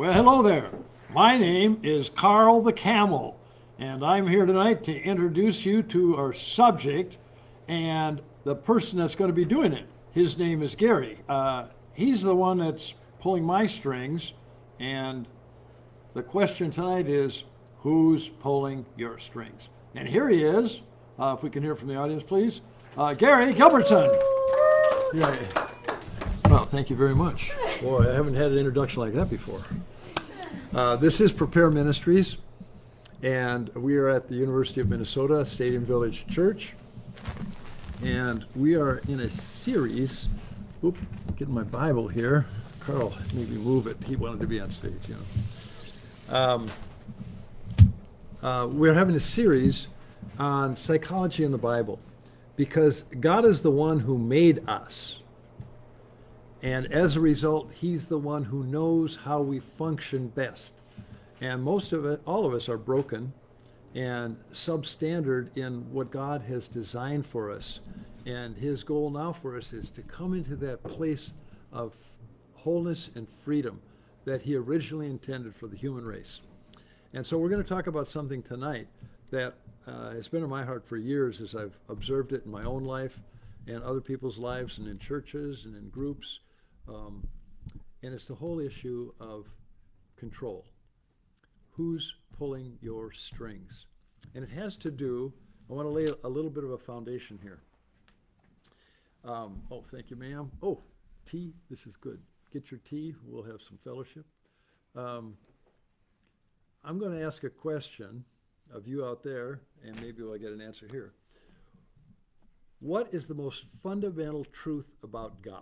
Well, hello there. My name is Carl the Camel, and I'm here tonight to introduce you to our subject and the person that's going to be doing it. His name is Gary. He's the one that's pulling my strings, and the question tonight is, who's pulling your strings? And here he is. If we can hear from the audience, please. Gary Gilbertson. Yeah. Well, thank you very much. Boy, I haven't had an introduction like that before. This is Prepare Ministries, and we are at the University of Minnesota, Stadium Village Church, and we are in a series. Oop, getting my Bible here. Carl made me move it. He wanted to be on stage, you know. We're having a series on psychology in the Bible, because God is the one who made us. And as a result, he's the one who knows how we function best. And most of it, all of us are broken and substandard in what God has designed for us. And his goal now for us is to come into that place of wholeness and freedom that he originally intended for the human race. And so we're going to talk about something tonight that has been in my heart for years as I've observed it in my own life and other people's lives and in churches and in groups. And it's the whole issue of control. Who's pulling your strings? And it has to do, I want to lay a little bit of a foundation here. Oh, thank you, ma'am. Oh, tea, this is good. Get your tea, we'll have some fellowship. I'm going to ask a question of you out there, and maybe we'll get an answer here. What is the most fundamental truth about God?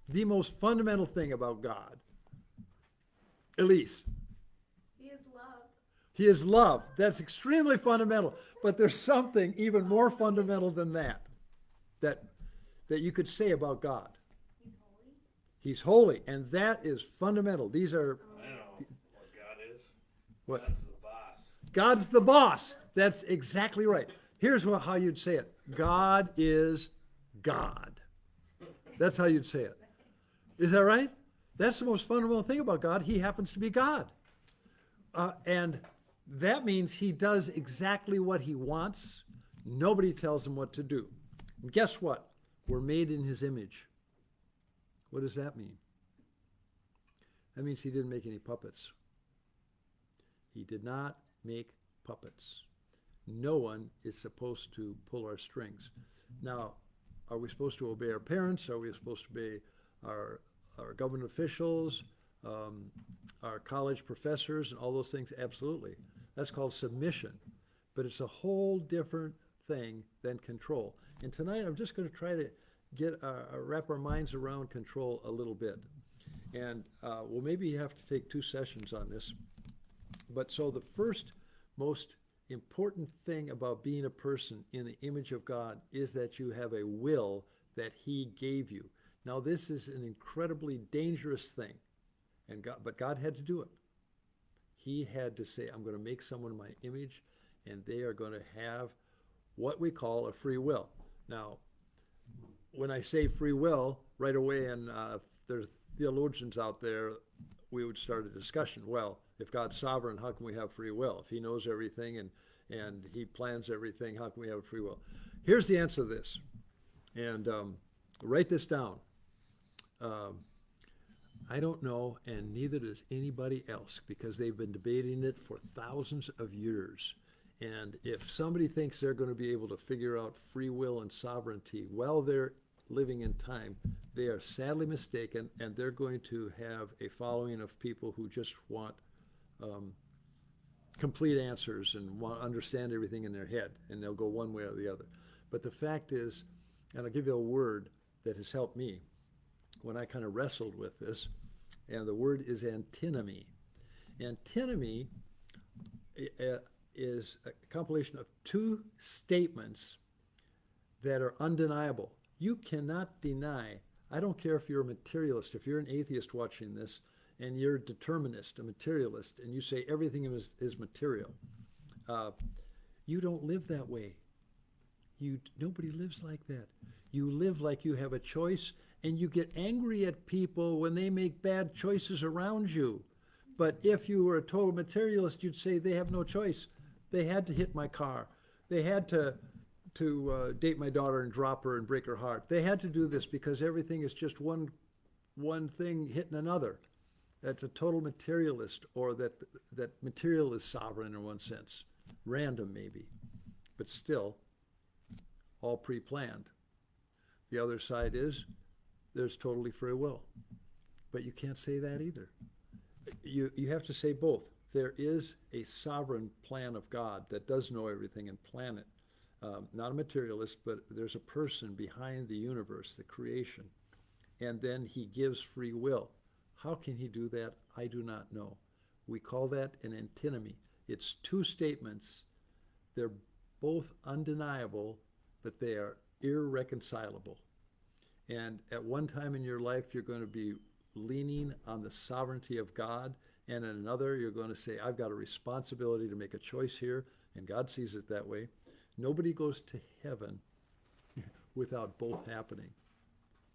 The most fundamental thing about God. Elise. He is love. He is love. That's extremely fundamental. But there's something even more fundamental than that you could say about God. He's holy. He's holy, and that is fundamental. These are... I know what God is. What? God's the boss. God's the boss. That's exactly right. Here's how you'd say it. God is God. That's how you'd say it. Is that right? That's the most fundamental thing about God. He happens to be God. And that means he does exactly what he wants. Nobody tells him what to do. And guess what? We're made in his image. What does that mean? That means he didn't make any puppets. He did not make puppets. No one is supposed to pull our strings. Now, are we supposed to obey our parents? Are we supposed to obey our government officials, our college professors, and all those things? Absolutely. That's called submission. But it's a whole different thing than control. And tonight I'm just going to try to wrap our minds around control a little bit. And we'll maybe have to take 2 sessions on this. But so the first most important thing about being a person in the image of God is that you have a will that he gave you. Now, this is an incredibly dangerous thing, but God had to do it. He had to say, I'm going to make someone in my image, and they are going to have what we call a free will. Now, when I say free will, right away, and there's theologians out there, we would start a discussion. Well, if God's sovereign, how can we have free will? If he knows everything and he plans everything, how can we have free will? Here's the answer to this, and write this down. I don't know, and neither does anybody else, because they've been debating it for thousands of years. And if somebody thinks they're going to be able to figure out free will and sovereignty while they're living in time, they are sadly mistaken, and they're going to have a following of people who just want complete answers and want to understand everything in their head, and they'll go one way or the other. But the fact is, and I'll give you a word that has helped me when I kind of wrestled with this, and the word is antinomy. Antinomy is a compilation of 2 statements that are undeniable. You cannot deny. I don't care if you're a materialist, if you're an atheist watching this, and you're a determinist, a materialist, and you say everything is material. You don't live that way. Nobody lives like that. You live like you have a choice, and you get angry at people when they make bad choices around you. But if you were a total materialist, you'd say they have no choice. They had to hit my car. They had to date my daughter and drop her and break her heart. They had to do this because everything is just one thing hitting another. That's a total materialist, or that material is sovereign in one sense. Random maybe, but still all pre-planned. The other side is there's totally free will. But you can't say that either. You have to say both. There is a sovereign plan of God that does know everything and plan it. Not a materialist, but there's a person behind the universe, the creation. And then he gives free will. How can he do that? I do not know. We call that an antinomy. It's two statements. They're both undeniable, but they are irreconcilable. And at one time in your life, you're going to be leaning on the sovereignty of God, and in another, you're going to say, I've got a responsibility to make a choice here, and God sees it that way. Nobody goes to heaven without both happening.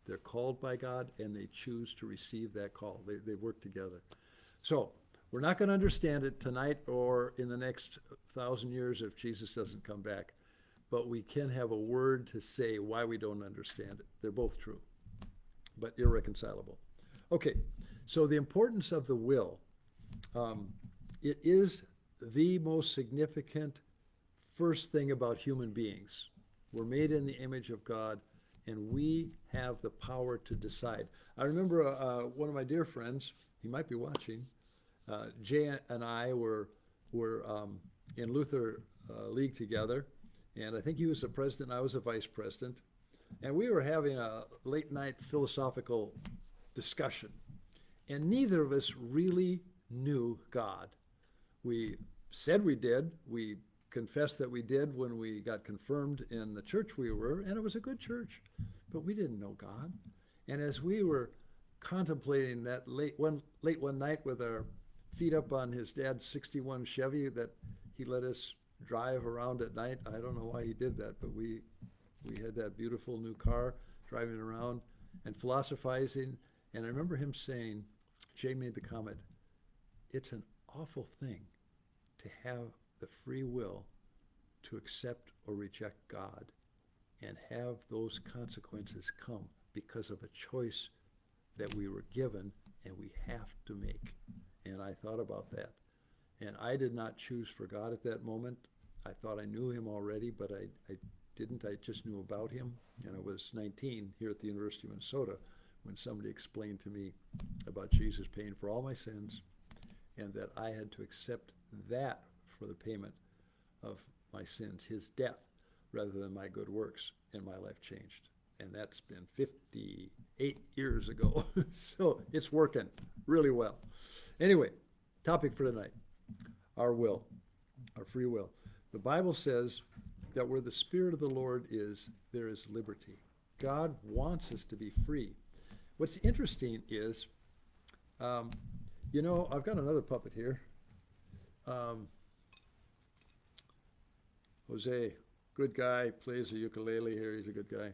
They're called by God, and they choose to receive that call. They work together. So we're not going to understand it tonight or in the next 1,000 years if Jesus doesn't come back. But we can have a word to say why we don't understand it. They're both true, but irreconcilable. Okay, so the importance of the will. It is the most significant first thing about human beings. We're made in the image of God, and we have the power to decide. I remember one of my dear friends, he might be watching, Jay and I were in Luther League together, and I think he was the president, I was a vice president, and we were having a late night philosophical discussion, and neither of us really knew God. We said we did. We confessed that we did when we got confirmed in the church we were, and it was a good church, but we didn't know God. And as we were contemplating that late one night with our feet up on his dad's 61 Chevy that he let us drive around at night. I don't know why he did that, but we had that beautiful new car driving around and philosophizing. And I remember him saying, Jay made the comment, it's an awful thing to have the free will to accept or reject God and have those consequences come because of a choice that we were given and we have to make. And I thought about that. And I did not choose for God at that moment. I thought I knew him already, but I didn't. I just knew about him. And I was 19 here at the University of Minnesota when somebody explained to me about Jesus paying for all my sins and that I had to accept that for the payment of my sins, his death, rather than my good works, and my life changed. And that's been 58 years ago. So it's working really well. Anyway, topic for tonight, our will, our free will. The Bible says that where the Spirit of the Lord is, there is liberty. God wants us to be free. What's interesting is, I've got another puppet here. Jose, good guy, plays the ukulele here. He's a good guy.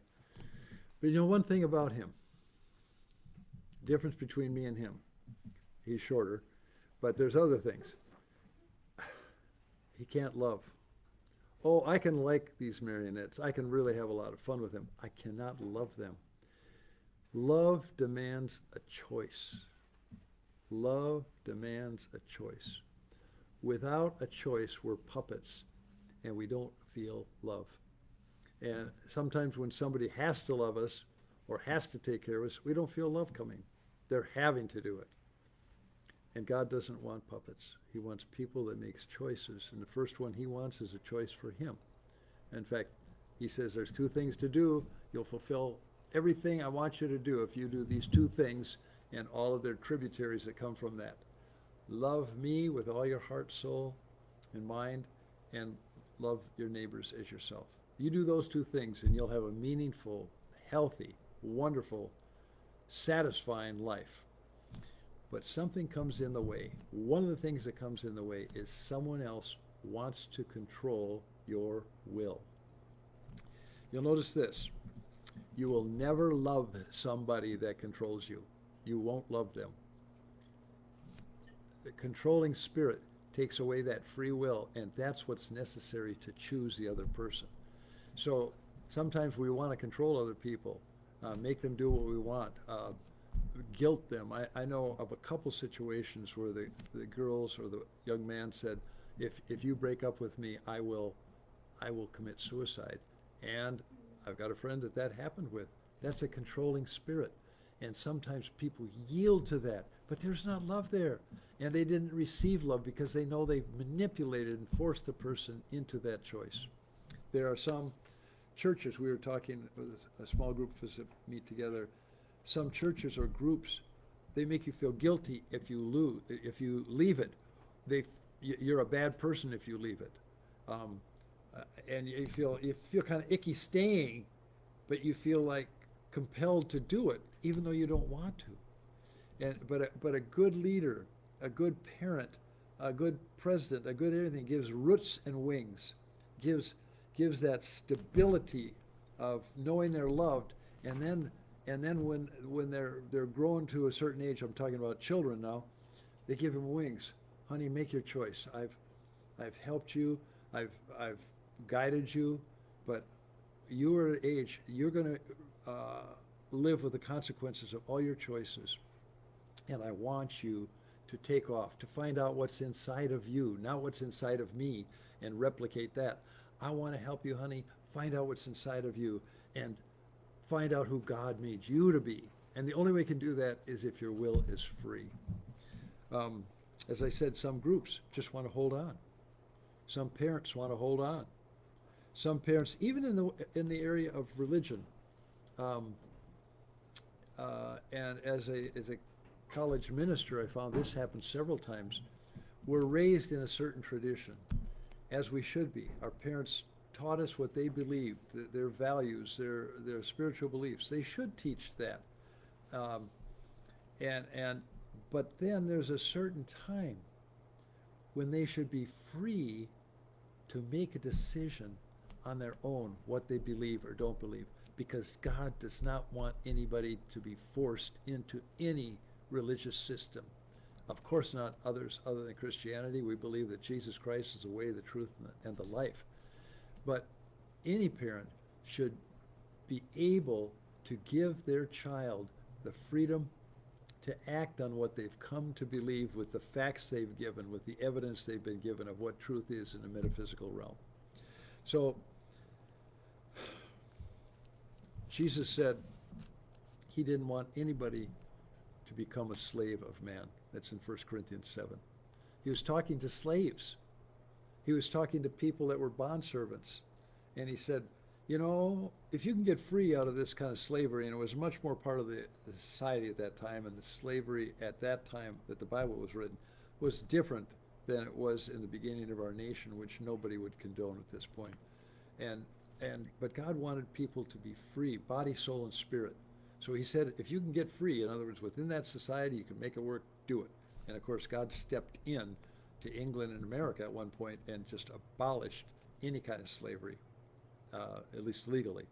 But one thing about him, difference between me and him, he's shorter, but there's other things. He can't love. Oh, I can like these marionettes. I can really have a lot of fun with them. I cannot love them. Love demands a choice. Love demands a choice. Without a choice, we're puppets, and we don't feel love. And sometimes when somebody has to love us or has to take care of us, we don't feel love coming. They're having to do it. And God doesn't want puppets. He wants people that makes choices. And the first one he wants is a choice for him. In fact, he says there's two things to do. You'll fulfill everything I want you to do if you do these two things and all of their tributaries that come from that. Love me with all your heart, soul, and mind, and love your neighbors as yourself. You do those two things and you'll have a meaningful, healthy, wonderful, satisfying life. But something comes in the way. One of the things that comes in the way is someone else wants to control your will. You'll notice this. You will never love somebody that controls you. You won't love them. The controlling spirit takes away that free will, and that's what's necessary to choose the other person. So sometimes we want to control other people, make them do what we want, guilt them. I know of a couple situations where the girls or the young man said, if you break up with me, I will commit suicide. And I've got a friend that happened with. That's a controlling spirit. And sometimes people yield to that, but there's not love there. And they didn't receive love because they know they manipulated and forced the person into that choice. There are some churches, we were talking with a small group of us that meet together, some churches or groups, they make you feel guilty if you leave it. You're a bad person if you leave it. And you feel kind of icky staying, but you feel like compelled to do it, even though you don't want to. But a good leader, a good parent, a good president, a good everything gives roots and wings, gives that stability of knowing they're loved, and then when they're grown to a certain age, I'm talking about children now, they give them wings. Honey, make your choice. I've helped you. I've guided you, but you are at age, you're going to live with the consequences of all your choices. And I want you to take off, to find out what's inside of you, not what's inside of me, and replicate that. I want to help you, honey, find out what's inside of you and find out who God made you to be. And the only way you can do that is if your will is free. As I said, some groups just want to hold on. Some parents want to hold on. Some parents, even in the area of religion, and as a college minister, I found this happen several times. We're raised in a certain tradition, as we should be. Our parents taught us what they believed, their values, their spiritual beliefs. They should teach that. But then there's a certain time when they should be free to make a decision on their own what they believe or don't believe, because God does not want anybody to be forced into any religious system. Of course not others other than Christianity. We believe that Jesus Christ is the way, the truth, and the life. But any parent should be able to give their child the freedom to act on what they've come to believe with the facts they've given, with the evidence they've been given of what truth is in the metaphysical realm. So Jesus said he didn't want anybody to become a slave of man. That's in 1 Corinthians 7. He was talking to slaves. He was talking to people that were bondservants. And he said, you know, if you can get free out of this kind of slavery, and it was much more part of the society at that time, and the slavery at that time that the Bible was written was different than it was in the beginning of our nation, which nobody would condone at this point. But God wanted people to be free, body, soul, and spirit. So he said, if you can get free, in other words, within that society, you can make it work, do it. And of course, God stepped in to England and America at one point and just abolished any kind of slavery, at least legally.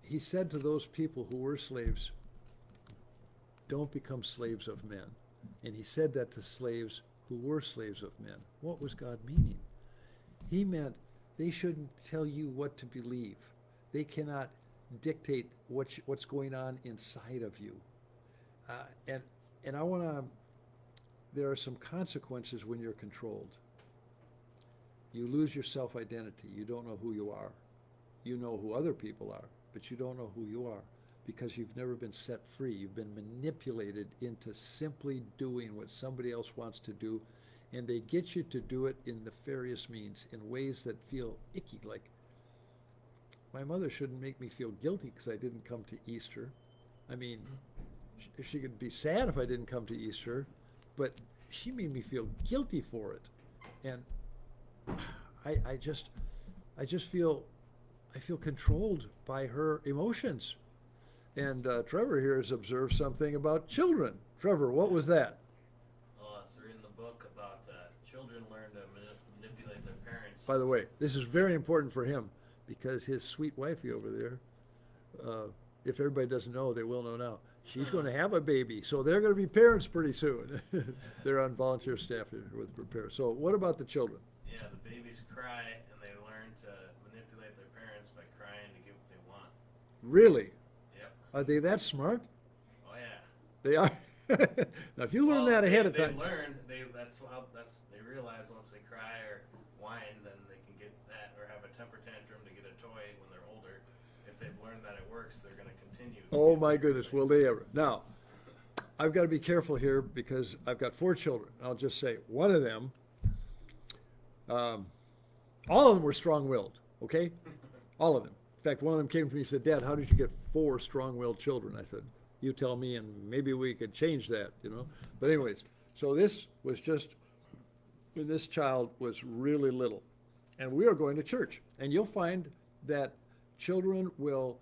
He said to those people who were slaves, don't become slaves of men. And he said that to slaves who were slaves of men. What was God meaning? He meant they shouldn't tell you what to believe. They cannot dictate what's going on inside of you. And I want to, there are some consequences when you're controlled. You lose your self-identity. You don't know who you are. You know who other people are, but you don't know who you are because you've never been set free. You've been manipulated into simply doing what somebody else wants to do, and they get you to do it in nefarious means, in ways that feel icky, like my mother shouldn't make me feel guilty because I didn't come to Easter. I mean, she could be sad if I didn't come to Easter, but she made me feel guilty for it. And I just feel controlled by her emotions. And Trevor here has observed something about children. Trevor, what was that? Well, I was reading the book about children learn to manipulate their parents by the way. This is very important for him because his sweet wifey over there, if everybody doesn't know, they will know now. She's going to have a baby, so they're going to be parents pretty soon. They're on volunteer staff here with Prepare. So what about the children? Yeah, the babies cry and they learn to manipulate their parents by crying to get what they want. Really? Yep. Are they that smart? Oh yeah. They are. Now, if you learn that ahead of time. They realize once they cry or whine, then they can get that or have a temper tantrum to get a toy when they're older. If they've learned that it works, they're going to continue. Oh my goodness, will they ever? Now, I've got to be careful here because I've got 4 children. I'll just say one of them, all of them were strong-willed, okay? All of them. In fact, one of them came to me and said, Dad, how did you get 4 strong-willed children? I said, you tell me and maybe we could change that, you know? But anyways, so this was just when this child was really little. And we are going to church. And you'll find that children will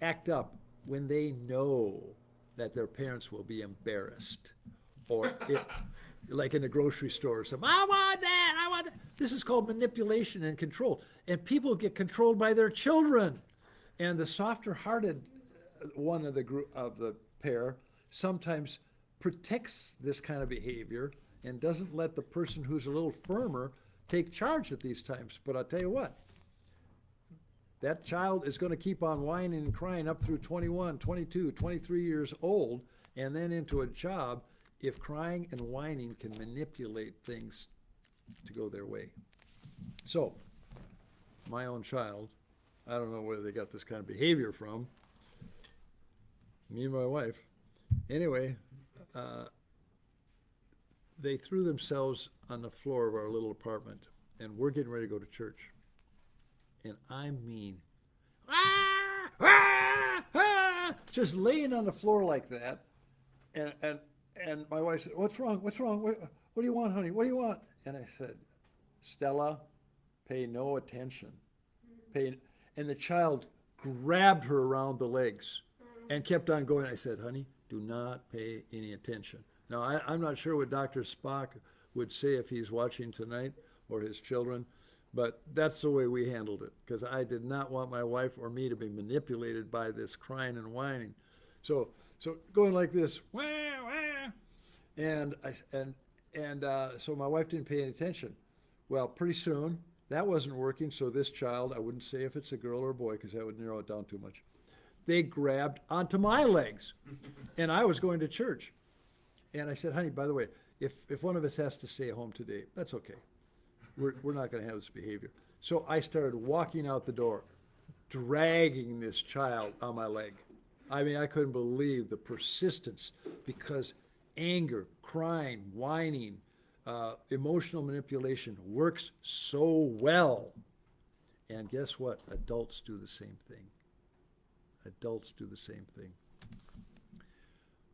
act up when they know that their parents will be embarrassed. Or like in the grocery store, some, I want that, I want that. This is called manipulation and control. And people get controlled by their children. And the softer-hearted one of the group of the pair sometimes protects this kind of behavior and doesn't let the person who's a little firmer take charge at these times. But I'll tell you what, that child is going to keep on whining and crying up through 21, 22, 23 years old, and then into a job if crying and whining can manipulate things to go their way. So, my own child, I don't know where they got this kind of behavior from, me and my wife. Anyway, they threw themselves on the floor of our little apartment, and we're getting ready to go to church. And I mean, just laying on the floor like that. And my wife said, what's wrong? What's wrong? What do you want, honey? What do you want? And I said, Stella, pay no attention. And the child grabbed her around the legs and kept on going. I said, honey, do not pay any attention. Now, I'm not sure what Dr. Spock would say if he's watching tonight, or his children, but that's the way we handled it, because I did not want my wife or me to be manipulated by this crying and whining. So going like this, wah, wah, and so my wife didn't pay any attention. Well, pretty soon, that wasn't working, so this child, I wouldn't say if it's a girl or a boy, because that would narrow it down too much. They grabbed onto my legs, and I was going to church. And I said, honey, by the way, if one of us has to stay home today, that's okay. We're not going to have this behavior. So I started walking out the door, dragging this child on my leg. I mean, I couldn't believe the persistence, because anger, crying, whining, emotional manipulation works so well. And guess what? Adults do the same thing. Adults do the same thing.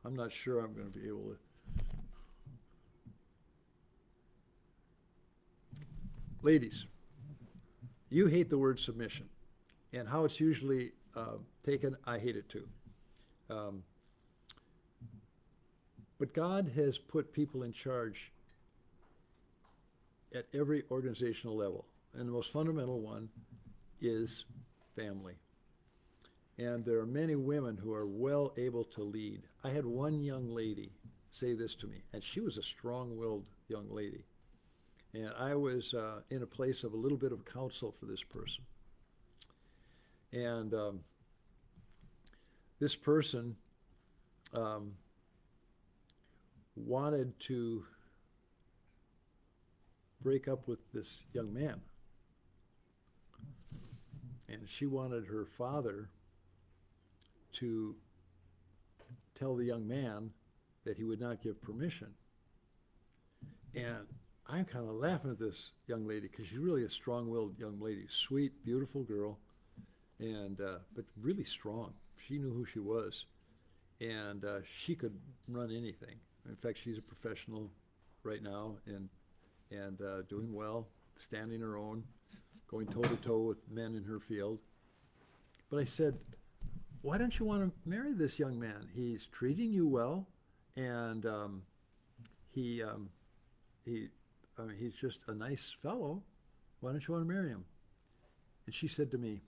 I'm not sure I'm going to be able to. Ladies, you hate the word submission, and how it's usually taken, I hate it too. But God has put people in charge at every organizational level, and the most fundamental one is family. And there are many women who are well able to lead. I had one young lady say this to me, and she was a strong-willed young lady. And I was in a place of a little bit of counsel for this person. And this person wanted to break up with this young man. And she wanted her father to tell the young man that he would not give permission. And I'm kind of laughing at this young lady, because she's really a strong-willed young lady, sweet, beautiful girl, and but really strong. She knew who she was, and she could run anything. In fact, she's a professional right now, and doing well, standing her own, going toe-to-toe with men in her field. But I said, why don't you want to marry this young man? He's treating you well, and he I mean, he's just a nice fellow. Why don't you want to marry him? And she said to me,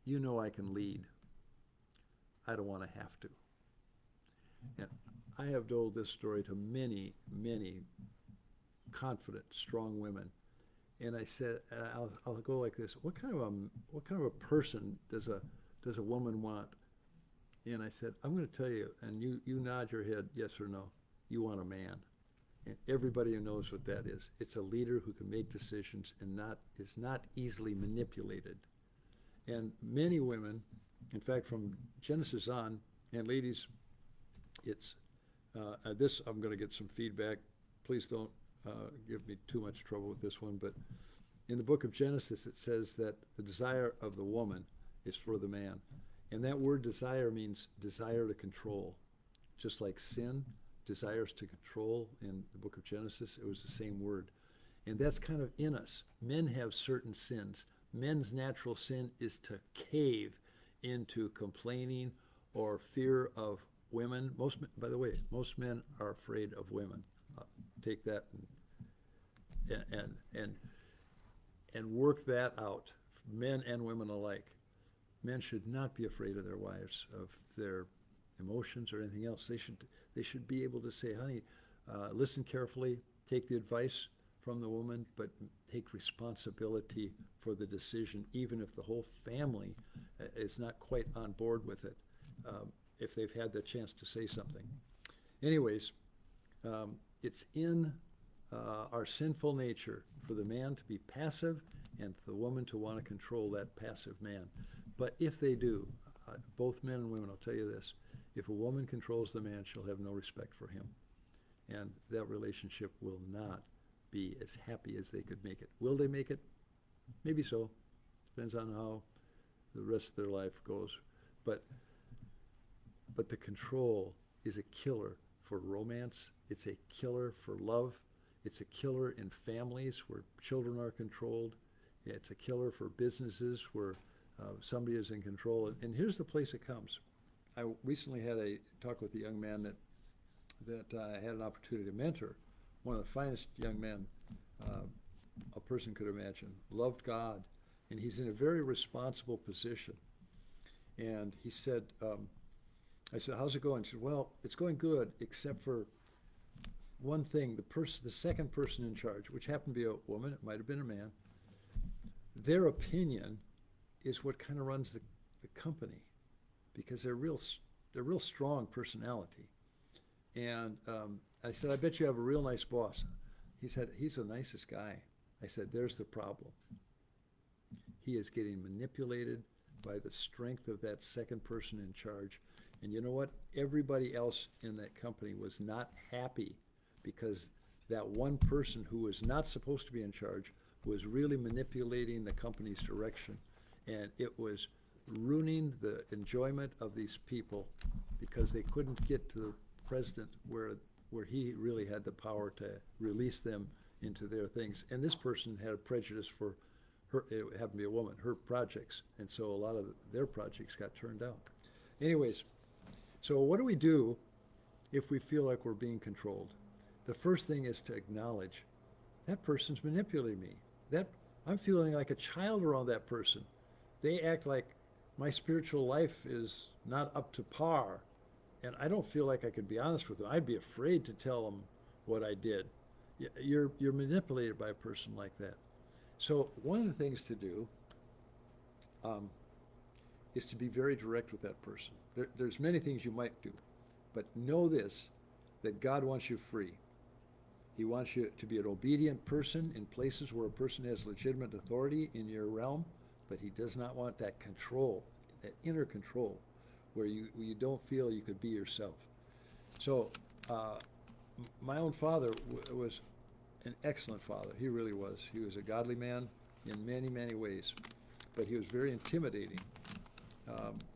you know I can lead. I don't want to have to. And I have told this story to many, many confident, strong women. And I said, and I'll go like this: what kind of a person does a woman want? And I said, I'm going to tell you, and you nod your head yes or no. You want a man, and everybody who knows what that is. It's a leader who can make decisions and is not easily manipulated. And many women, in fact, from Genesis on, and ladies, it's this. I'm going to get some feedback. Please don't give me too much trouble with this one, but in the book of Genesis, it says that the desire of the woman is for the man. And that word desire means desire to control. Just like sin desires to control in the book of Genesis, it was the same word. And that's kind of in us. Men have certain sins. Men's natural sin is to cave into complaining or fear of women. By the way, most men are afraid of women. Take that and work that out, men and women alike. Men should not be afraid of their wives, of their emotions or anything else. They should be able to say, honey, listen carefully, take the advice from the woman, but take responsibility for the decision, even if the whole family is not quite on board with it, if they've had the chance to say something. Anyways, it's in our sinful nature for the man to be passive and the woman to want to control that passive man. But if they do, both men and women, I'll tell you this, if a woman controls the man, she'll have no respect for him. And that relationship will not be as happy as they could make it. Will they make it? Maybe so. Depends on how the rest of their life goes. But the control is a killer for romance. It's a killer for love. It's a killer in families where children are controlled. It's a killer for businesses where somebody is in control. And here's the place it comes. I recently had a talk with a young man that I had an opportunity to mentor. One of the finest young men a person could imagine. Loved God. And he's in a very responsible position. And he said, I said, how's it going? He said, well, it's going good, except for one thing. The second person in charge, which happened to be a woman, it might have been a man, their opinion is what kind of runs the company, because they're real strong personality. And I said, I bet you have a real nice boss. He said, he's the nicest guy. I said, there's the problem. He is getting manipulated by the strength of that second person in charge. And you know what? Everybody else in that company was not happy because that one person who was not supposed to be in charge was really manipulating the company's direction. And it was ruining the enjoyment of these people because they couldn't get to the president where he really had the power to release them into their things. And this person had a prejudice for her, it happened to be a woman, her projects. And so a lot of their projects got turned down. Anyways, so what do we do if we feel like we're being controlled? The first thing is to acknowledge that person's manipulating me. That I'm feeling like a child around that person. They act like my spiritual life is not up to par, and I don't feel like I could be honest with them. I'd be afraid to tell them what I did. You're manipulated by a person like that. So one of the things to do is to be very direct with that person. There's many things you might do, but know this, that God wants you free. He wants you to be an obedient person in places where a person has legitimate authority in your realm, but he does not want that control, that inner control, where you don't feel you could be yourself. So my own father was an excellent father. He really was. He was a godly man in many, many ways, but he was very intimidating.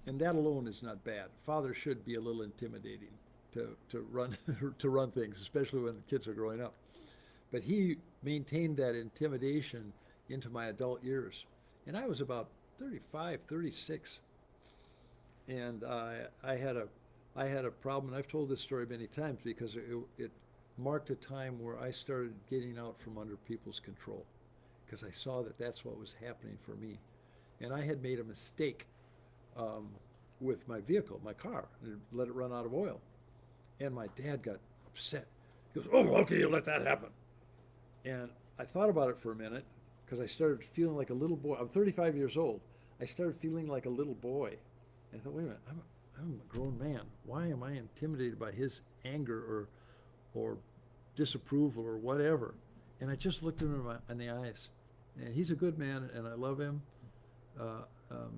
And that alone is not bad. Fathers should be a little intimidating to run to run things, especially when the kids are growing up. But he maintained that intimidation into my adult years. And I was about 35, 36. And I had a I had a problem, and I've told this story many times because it marked a time where I started getting out from under people's control because I saw that that's what was happening for me. And I had made a mistake with my vehicle, my car, and let it run out of oil. And my dad got upset. He goes, "Oh, okay, you let that happen." And I thought about it for a minute because I started feeling like a little boy. I'm 35 years old. I started feeling like a little boy. And I thought, wait a minute, I'm a grown man. Why am I intimidated by his anger or disapproval or whatever? And I just looked him in the eyes. And he's a good man, and I love him.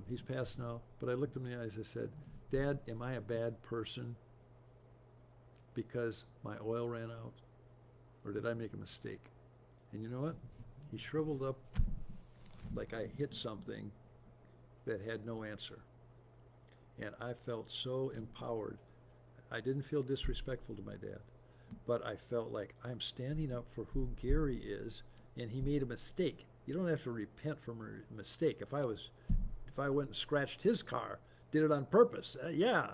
He's passed now. But I looked him in the eyes and I said, "Dad, am I a bad person because my oil ran out? Or did I make a mistake?" And you know what? He shriveled up like I hit something that had no answer. And I felt so empowered. I didn't feel disrespectful to my dad, but I felt like I'm standing up for who Gary is, and he made a mistake. You don't have to repent from a mistake. If I went and scratched his car, did it on purpose, yeah,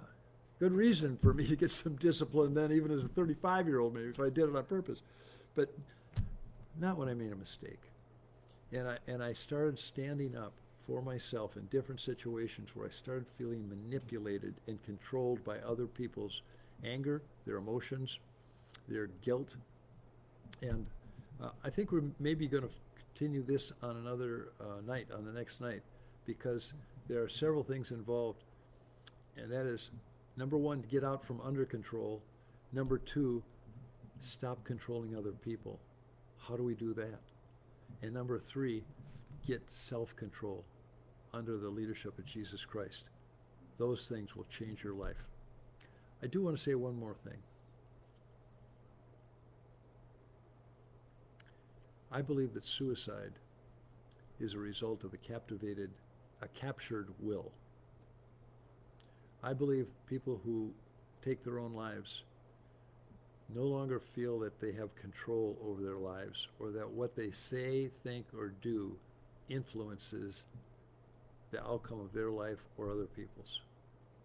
good reason for me to get some discipline then, even as a 35-year-old maybe, if I did it on purpose. But not when I made a mistake. And I started standing up for myself in different situations where I started feeling manipulated and controlled by other people's anger, their emotions, their guilt. And I think we're maybe going to continue this on another night, on the next night, because there are several things involved. And that is, number one, get out from under control. Number two, stop controlling other people. How do we do that? And number three, get self-control under the leadership of Jesus Christ. Those things will change your life. I do want to say one more thing. I believe that suicide is a result of a captured will. I believe people who take their own lives no longer feel that they have control over their lives, or that what they say, think, or do influences the outcome of their life or other people's.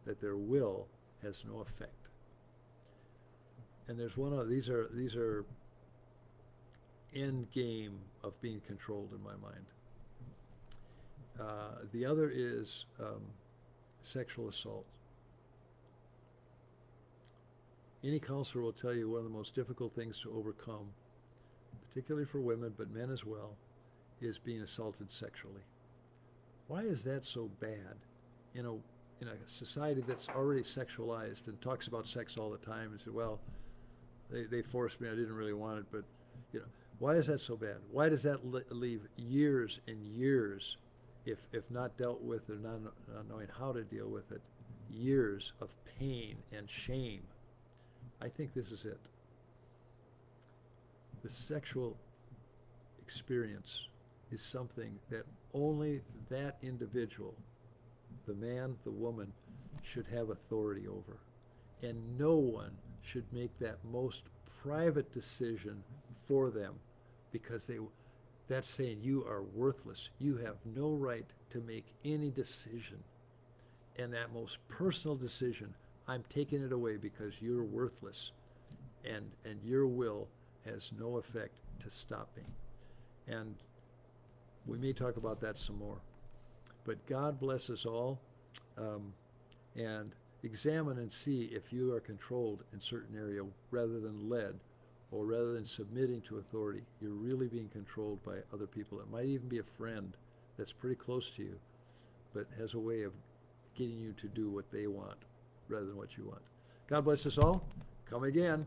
That their will has no effect. And there's one other, these are end game of being controlled in my mind. The other is sexual assault. Any counselor will tell you one of the most difficult things to overcome, particularly for women, but men as well, is being assaulted sexually. Why is that so bad in a society that's already sexualized and talks about sex all the time and said, well, they forced me, I didn't really want it, but you know, why is that so bad? Why does that leave years and years, if not dealt with or not knowing how to deal with it, years of pain and shame? I think this is it. The sexual experience is something that only that individual, the man, the woman, should have authority over. And no one should make that most private decision for them, because that's saying you are worthless. You have no right to make any decision. And that most personal decision, I'm taking it away because you're worthless, and your will has no effect to stop me. And we may talk about that some more. But God bless us all, and examine and see if you are controlled in certain area rather than led, or rather than submitting to authority. You're really being controlled by other people. It might even be a friend that's pretty close to you, but has a way of getting you to do what they want rather than what you want. God bless us all. Come again.